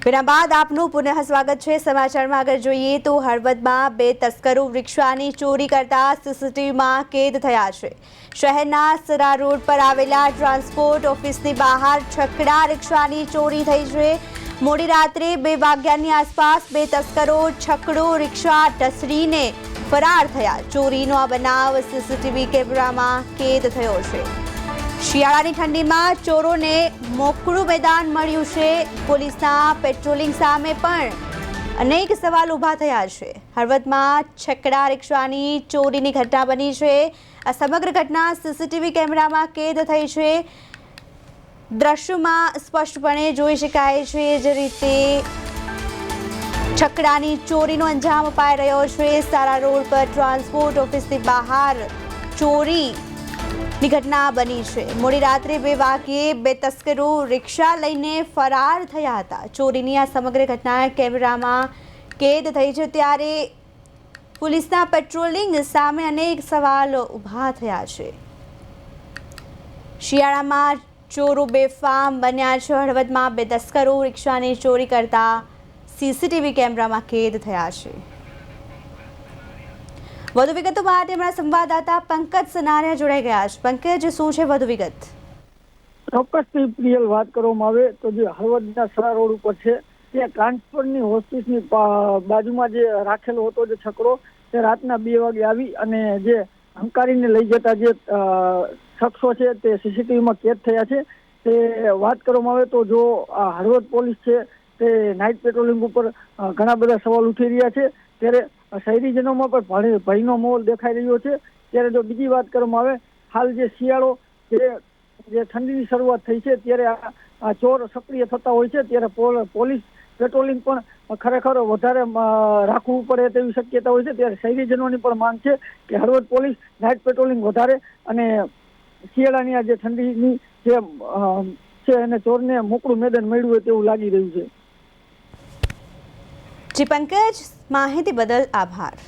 વિના બાદ આપનું પુનઃ સ્વાગત છે। સમાચારમાં આગળ જોઈએ તો હળવદમાં બે તસ્કરો રિક્ષાની ચોરી કરતા સીસીટીવીમાં કેદ થયા છે। શહેરના સરા રોડ પર આવેલા ટ્રાન્સપોર્ટ ઓફિસની બહાર છકડા રિક્ષાની ચોરી થઈ છે। મોડી રાત્રે 2 વાગ્યાની આસપાસ બે તસ્કરો છકડો રિક્ષા ઢસડીને ફરાર થયા। ચોરીનો આ બનાવ સીસીટીવી કેમેરામાં કેદ થયો છે। શિયાળાની ઠંડીમાં ચોરોને મોકળું મેદાન મળ્યું છે। પોલીસના પેટ્રોલિંગ સામે પણ અનેક સવાલ ઊભા થયા છે। હળવદમાં છકડા રિક્ષાની ચોરીની ઘટના બની છે। આ સમગ્ર ઘટના સીસીટીવી કેમેરામાં કેદ થઈ છે। દ્રશ્યોમાં સ્પષ્ટપણે જોઈ શકાય છે જે રીતે છકડાની ચોરીનો અંજામ અપાઈ રહ્યો છે। સારા રોડ પર ટ્રાન્સપોર્ટ ઓફિસની બહાર ચોરીની ઘટના બની છે। મોડી રાત્રે 2 વાગ્યે બે તસ્કરો રિક્ષા લઈને ફરાર થયા હતા। ચોરીની આ સમગ્ર ઘટના કેમેરામાં કેદ થઈ છે ત્યારે પોલીસના પેટ્રોલિંગ સામે અનેક સવાલો ઊભા થયા છે। શિયાળામાં ચોરો બેફામ બન્યા છે। હળવદમાં બે તસ્કરો રિક્ષાની ચોરી કરતા સીસીટીવી કેમેરામાં કેદ થયા છે। વધુ વિગતો માટે અમારા સંવાદદાતા પંકજ સનારિયા જોડાઈ ગયા છે। પંકજ, શું છે વધુ વિગત? ચોક્કસથી પ્રિયલ વાત કરવામાં આવે તો જે હળવદના સરા રોડ ઉપર છે તે ટ્રાન્સફરની ઓફિસની બાજુમાં જે રાખેલો હતો જે છકડો તે રાતના 2 વાગે આવી અને જે હંકારીને લઈ જતા જે શખ્સો છે તે સીસીટીવીમાં કેદ થયા છે। તે વાત કરવામાં આવે તો જો હળવદ પોલીસ છે તે નાઇટ પેટ્રોલિંગ ઉપર ઘણા બધા સવાલ ઉઠી રહ્યા છે ત્યારે શહેરીજનોમાં પણ ભયનો માહોલ દેખાઈ રહ્યો છે। ત્યારે જો બીજી વાત કરવામાં આવે, હાલ જે શિયાળો જે ઠંડીની શરૂઆત થઈ છે ત્યારે આ ચોર સક્રિય થતા હોય છે ત્યારે પોલીસ પેટ્રોલિંગ પણ ખરેખર વધારે રાખવું પડે તેવી શક્યતા હોય છે। ત્યારે શહેરીજનોની પણ માંગ છે કે હળવદ પોલીસ નાઇટ પેટ્રોલિંગ વધારે અને શિયાળાની આ જે ઠંડીની જે છે એને ચોરને મોકળું મેદાન મળ્યું હોય તેવું લાગી રહ્યું છે। જી પંકજ, માહિતી બદલ આભાર।